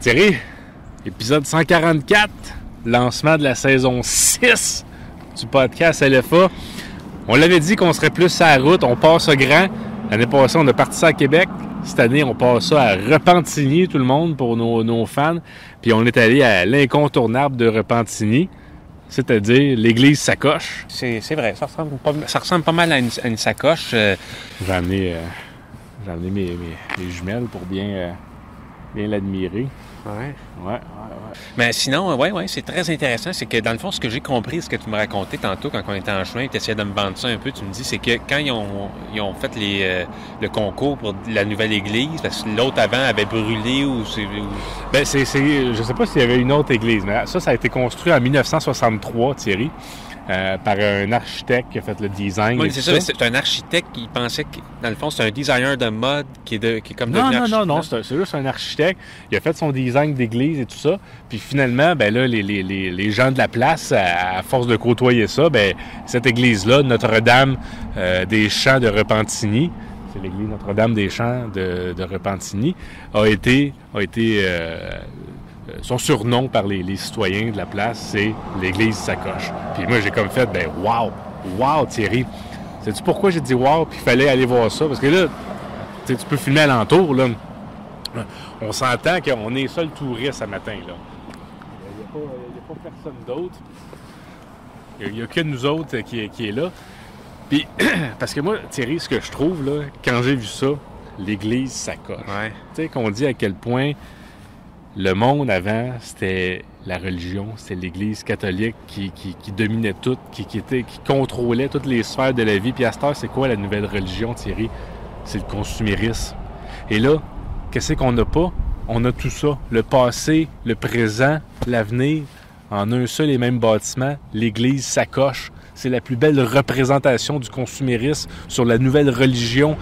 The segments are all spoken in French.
Thierry, épisode 144, lancement de la saison 6 du podcast LFA. On l'avait dit qu'on serait plus à la route, on passe au grand. L'année passée, on a parti ça à Québec. Cette année, on passe ça à Repentigny, tout le monde, pour nos fans. Puis on est allé à l'incontournable de Repentigny, c'est-à-dire l'église Sacoche. C'est vrai, ça ressemble pas mal à une sacoche. J'ai amené mes jumelles pour bien l'admirer. Ouais. Mais sinon, c'est très intéressant. C'est que dans le fond, ce que j'ai compris, ce que tu me racontais tantôt quand on était en chemin, tu essayais de me vendre ça un peu, tu me dis, c'est que quand ils ont fait le concours pour la nouvelle église, parce que l'autre avant avait brûlé ou... Ben, je sais pas s'il y avait une autre église, mais ça a été construit en 1963, Thierry. Par un architecte qui a fait le design. Oui, c'est ça. C'est un architecte qui pensait que, dans le fond, c'est un designer de mode qui est comme devenu architecte. Non, c'est juste un architecte. Il a fait son design d'église et tout ça. Puis finalement, ben là, les gens de la place, à force de côtoyer ça, ben cette église-là, Notre-Dame des Champs de Repentigny, c'est l'église Notre-Dame des Champs de Repentigny, a été son surnom par les citoyens de la place, c'est l'église Sacoche. Puis moi, j'ai comme fait, wow, Thierry. Sais-tu pourquoi j'ai dit wow, puis il fallait aller voir ça? Parce que là, tu peux filmer alentour, là. On s'entend qu'on est seul touriste ce matin, là. Il n'y a pas personne d'autre. Il n'y a que nous autres qui est là. Puis, parce que moi, Thierry, ce que je trouve, là, quand j'ai vu ça, l'église Sacoche. Ouais. Tu sais, qu'on dit à quel point le monde avant, c'était la religion, c'était l'Église catholique qui dominait tout, qui contrôlait toutes les sphères de la vie. Puis à cette heure, c'est quoi la nouvelle religion, Thierry? C'est le consumérisme. Et là, qu'est-ce qu'on n'a pas? On a tout ça. Le passé, le présent, l'avenir, en un seul et même bâtiment, l'Église Sacoche. C'est la plus belle représentation du consumérisme sur la nouvelle religion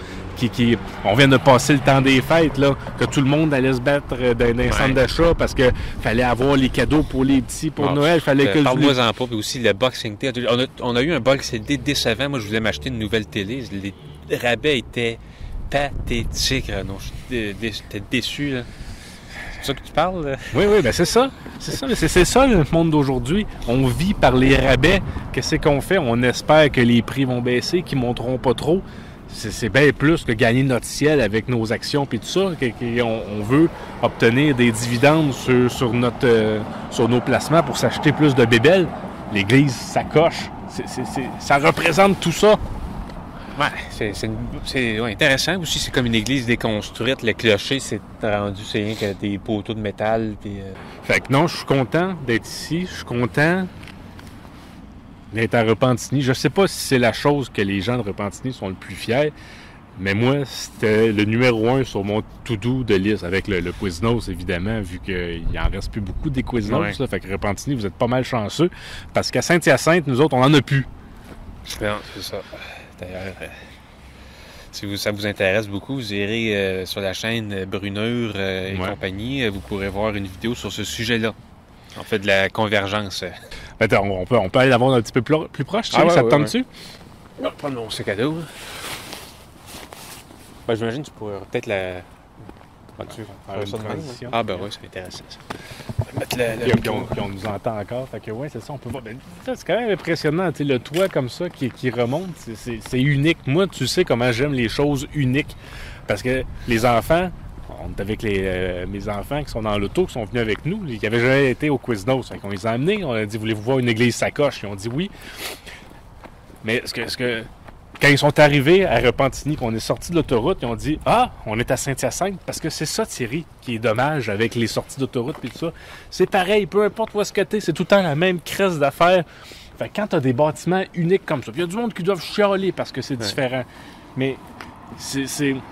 on vient de passer le temps des fêtes, là, que tout le monde allait se battre dans un centre d'achat parce qu'il fallait avoir les cadeaux pour les petits pour Noël. Parle-moi-en pas. Puis aussi le Boxing Day. On a eu un Boxing Day décevant. Moi, je voulais m'acheter une nouvelle télé. Les rabais étaient pathétiques. Non, j'étais déçu, là. C'est ça que tu parles? Là? Oui, ben c'est ça. C'est ça le monde d'aujourd'hui. On vit par les rabais. Qu'est-ce qu'on fait? On espère que les prix vont baisser, qu'ils ne monteront pas trop. C'est bien plus que gagner notre ciel avec nos actions et tout ça. On veut obtenir des dividendes sur nos placements pour s'acheter plus de bébelles. L'église Sacoche, ça représente tout ça. Ouais, c'est intéressant aussi. C'est comme une église déconstruite. Le clocher, c'est rendu, c'est rien que des poteaux de métal. Puis, Fait que non, je suis content d'être ici. Je suis content d'être à Repentigny. Je sais pas si c'est la chose que les gens de Repentigny sont le plus fiers, mais moi, c'était le numéro 1 sur mon to-do de liste, avec le Quiznos, évidemment, vu qu'il en reste plus beaucoup des Quiznos. Ouais. Là, fait que Repentigny, vous êtes pas mal chanceux, parce qu'à Saint-Hyacinthe, nous autres, on en a plus. Non, c'est ça. D'ailleurs, si ça vous intéresse beaucoup, vous irez sur la chaîne Bruneur et compagnie. Vous pourrez voir une vidéo sur ce sujet-là. On fait de la convergence. Attends, on peut aller la voir un petit peu plus proche, ça te tente-tu? Non, pas mon sac à dos. Ben, j'imagine que tu pourrais peut-être la... Ah ben oui, c'est intéressant ça. Puis on nous entend encore, fait que ouais, c'est ça, on peut voir. Ben, c'est quand même impressionnant, tu sais, le toit comme ça qui remonte, c'est unique. Moi, tu sais comment j'aime les choses uniques, parce que les enfants, on est avec mes enfants qui sont dans l'auto, qui sont venus avec nous, qui n'avaient jamais été au Quiznos, fait qu'on les a amenés, on a dit, voulez-vous voir une église Sacoche? Ils ont dit oui. Mais quand ils sont arrivés à Repentigny, qu'on est sortis de l'autoroute, ils ont dit « Ah, on est à Saint-Hyacinthe. » Parce que c'est ça, Thierry, qui est dommage avec les sorties d'autoroute et tout ça. C'est pareil, peu importe où est-ce que t'es, c'est tout le temps la même crisse d'affaires. Fait que quand t'as des bâtiments uniques comme ça, il y a du monde qui doivent chialer parce que c'est différent. Mais il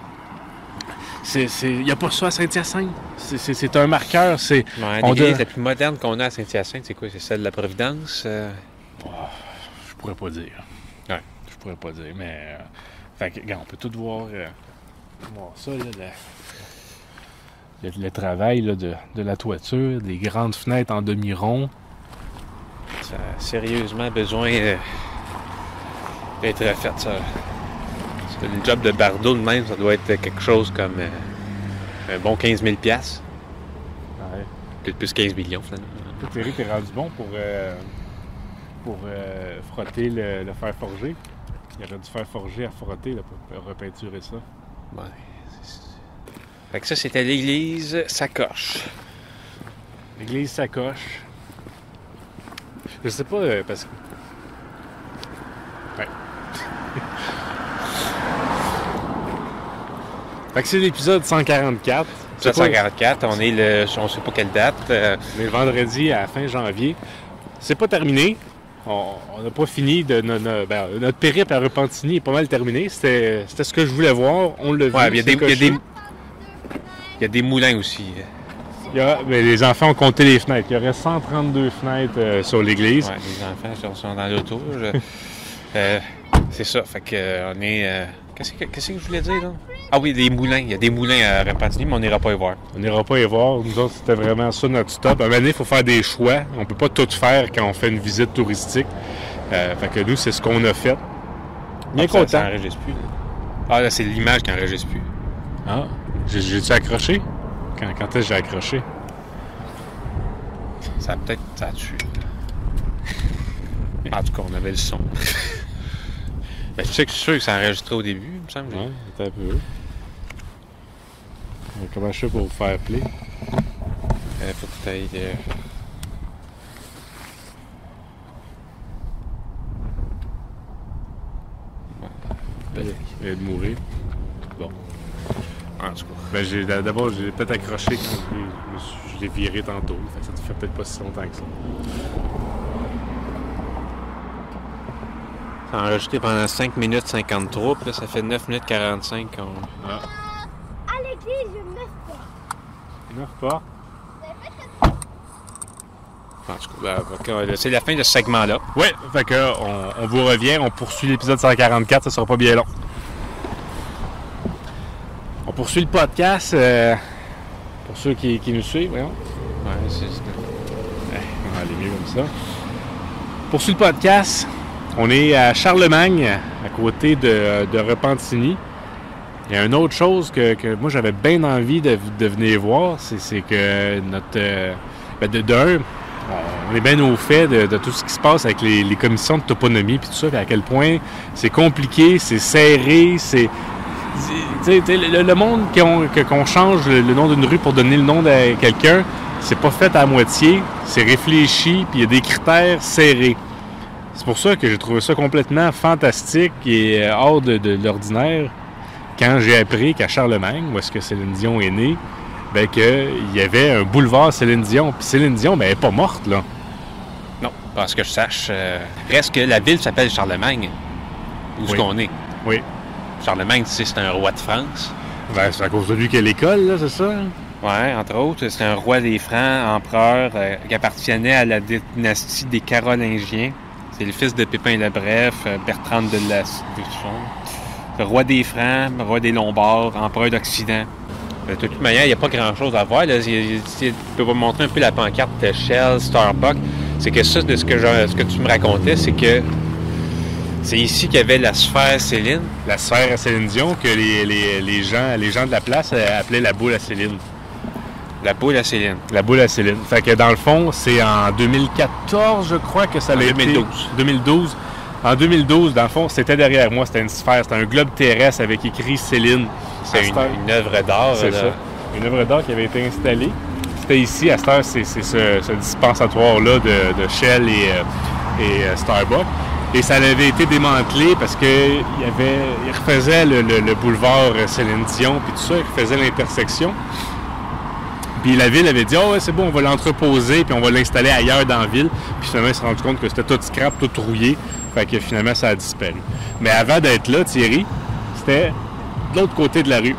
n'y a pas ça à Saint-Hyacinthe. C'est un marqueur. L'église la plus moderne qu'on a à Saint-Hyacinthe, c'est quoi? C'est celle de la Providence? Je pourrais pas dire. Ouais. Je pourrais pas dire, mais... fait que, regarde, on peut tout voir ça, là, le travail là, de la toiture, des grandes fenêtres en demi-rond. Ça a sérieusement besoin d'être refait, ça. C'est le job de bardeau de même, ça doit être quelque chose comme un bon 15 000 $. Ouais. Plus 15 millions, finalement. Toi, Thierry, t'es rendu bon pour frotter le fer forgé. Il aurait dû faire forger à frotter là, pour repeinturer ça. Ouais. Fait que ça, c'était l'église Sacoche. L'église Sacoche. Je sais pas, parce que... Ouais. Fait que c'est l'épisode 144. Épisode 144, on est on sait pas quelle date. On est le vendredi à la fin janvier. C'est pas terminé. On n'a pas fini de notre périple à Repentigny est pas mal terminé. C'était ce que je voulais voir. On l'a vu. Ouais, il y a des moulins aussi. Mais les enfants ont compté les fenêtres. Il y aurait 132 fenêtres sur l'église. Ouais, les enfants sont dans l'auto. C'est ça. Fait que on est. Qu'est-ce que je voulais dire là? Ah oui, des moulins. Il y a des moulins à Repentigny, mais on n'ira pas y voir. On n'ira pas y voir. Nous autres, c'était vraiment ça notre stop. À un moment donné, il faut faire des choix. On peut pas tout faire quand on fait une visite touristique. Fait que nous, c'est ce qu'on a fait. Bien content. Ça n'enregistre plus. Là. Ah là, c'est l'image qui n'enregistre plus. Ah, j'ai-tu accroché? Quand est-ce que j'ai accroché? Ça a tué. En tout cas, on avait le son. Ben, tu sais que je suis sûr que ça enregistrait au début, il me semble. Ouais, c'était un peu. Comment je fais pour vous faire play? Faut que tu ailles. Il vient de mourir. Bon. En tout cas. Ben, d'abord, j'ai peut-être accroché quand je l'ai viré tantôt. Ça te fait peut-être pas si longtemps que ça. Ça a enregistré pendant 5 minutes 53, puis là, ça fait 9 minutes 45. À l'église, je me fais. 9 pas. En tout cas, c'est la fin de ce segment-là. Ouais, fait que on vous revient, on poursuit l'épisode 144, ça sera pas bien long. On poursuit le podcast pour ceux qui nous suivent, voyons. Ouais, c'est ça. On va aller mieux comme ça. On poursuit le podcast. On est à Charlemagne, à côté de Repentigny. Il y a une autre chose que moi j'avais bien envie de venir voir, c'est que notre... on est bien au fait de tout ce qui se passe avec les commissions de toponymie et tout ça, à quel point c'est compliqué, c'est serré, c'est... Le monde qu'on change le nom d'une rue pour donner le nom de quelqu'un, c'est pas fait à moitié, c'est réfléchi, puis il y a des critères serrés. C'est pour ça que j'ai trouvé ça complètement fantastique et hors de l'ordinaire quand j'ai appris qu'à Charlemagne, où est-ce que Céline Dion est née, ben qu'il y avait un boulevard Céline Dion. Puis Céline Dion, ben elle n'est pas morte, là. Non, parce que je sache, reste que la ville s'appelle Charlemagne. Où est-ce qu'on est? Oui. Charlemagne, tu sais, c'est un roi de France. Ben, c'est à cause de lui qu'il y a l'école, là, c'est ça? Oui, entre autres. C'est un roi des Francs, empereur, qui appartenait à la dynastie des Carolingiens. C'est le fils de Pépin le Bref, Bertrand de le roi des Francs, roi des Lombards, empereur d'Occident. De toute manière, il n'y a pas grand-chose à voir. Là. Tu peux vous montrer un peu la pancarte Shell, Starbucks. C'est que ça, de ce que tu me racontais, c'est que c'est ici qu'il y avait la sphère Céline. La sphère à Céline Dion que les gens de la place appelaient la boule à Céline. La boule à Céline. La boule à Céline. Fait que dans le fond, c'est en 2014, je crois que ça a été... 2012. En 2012, dans le fond, c'était derrière moi, c'était une sphère, c'était un globe terrestre avec écrit Céline. C'est une œuvre d'art. C'est ça. Une œuvre d'art qui avait été installée. C'était ici, à cette heure, c'est ce dispensatoire-là de Shell et Starbucks. Et ça avait été démantelé parce qu'il refaisait le boulevard Céline Dion, puis tout ça, il refaisait l'intersection. Puis la ville avait dit « Ah ouais, c'est bon, on va l'entreposer, puis on va l'installer ailleurs dans la ville. » Puis finalement, ils se sont rendus compte que c'était tout scrap, tout rouillé. Fait que finalement, ça a disparu. Mais avant d'être là, Thierry, c'était de l'autre côté de la rue.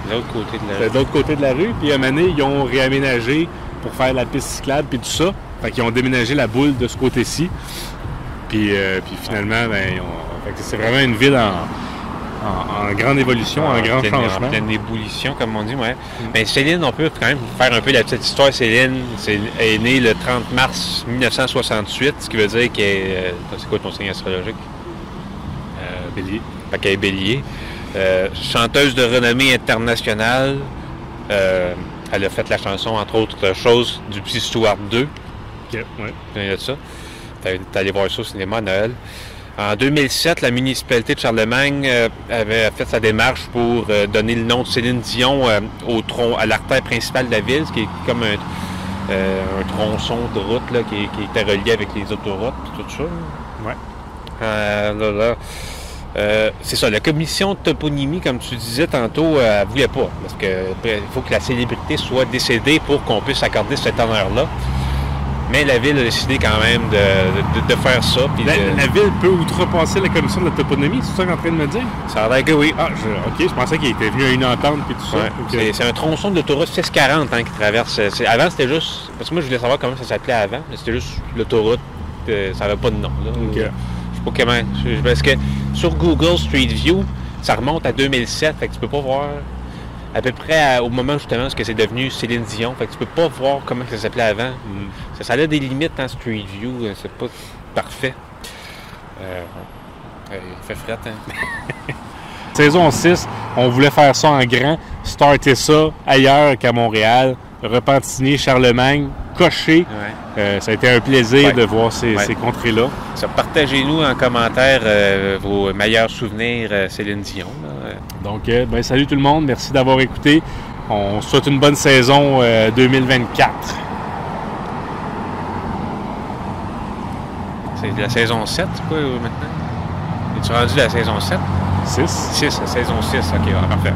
L'autre côté de la rue. C'était de l'autre côté de la rue. Puis à un moment donné, ils ont réaménagé pour faire la piste cyclable, puis tout ça. Fait qu'ils ont déménagé la boule de ce côté-ci. Puis finalement, fait que c'est vraiment une ville en grande évolution, en grand changement. En pleine ébullition, comme on dit, ouais. Mais Céline, on peut quand même faire un peu la petite histoire. Céline est née le 30 mars 1968, ce qui veut dire qu'elle est... c'est quoi ton signe astrologique? Bélier. Fait qu'elle est bélier. Chanteuse de renommée internationale. Elle a fait la chanson, entre autres choses, du Petit Stuart 2. OK, ouais. Il y a de ça. T'es allé voir ça au cinéma à Noël. En 2007, la municipalité de Charlemagne avait fait sa démarche pour donner le nom de Céline Dion à l'artère principale de la ville, ce qui est comme un tronçon de route là, qui était relié avec les autoroutes et tout ça. Ouais. C'est ça, la commission de toponymie, comme tu disais tantôt, elle voulait pas, parce qu'il faut que la célébrité soit décédée pour qu'on puisse accorder cet honneur-là. Mais la ville a décidé quand même de faire ça. Puis La ville peut outrepasser la commission de la toponymie, c'est ça que tu es en train de me dire? Ça a l'air que oui. Ah, OK, je pensais qu'il était venu à une entente puis tout ça. Ouais. Okay. C'est un tronçon de l'autoroute 640 qui traverse. Avant, c'était juste... Parce que moi, je voulais savoir comment ça s'appelait avant, mais c'était juste l'autoroute. Ça n'avait pas de nom. Là. OK. Je sais pas comment... Parce que sur Google Street View, ça remonte à 2007, fait que tu peux pas voir... à peu près au moment justement où c'est devenu Céline Dion. Fait que tu peux pas voir comment ça s'appelait avant. Ça a des limites en Street View. C'est pas parfait. Il fait fret, hein? Saison 6, on voulait faire ça en grand, starter ça ailleurs qu'à Montréal, Repentigny, Charlemagne, cocher. Ouais. Ça a été un plaisir de voir ces contrées-là. Ça, partagez-nous en commentaire vos meilleurs souvenirs Céline Dion. Là. Donc, salut tout le monde. Merci d'avoir écouté. On se souhaite une bonne saison 2024. C'est la saison 7, quoi, maintenant? Es-tu rendu à la saison 7? 6. 6, la saison 6. OK, parfait.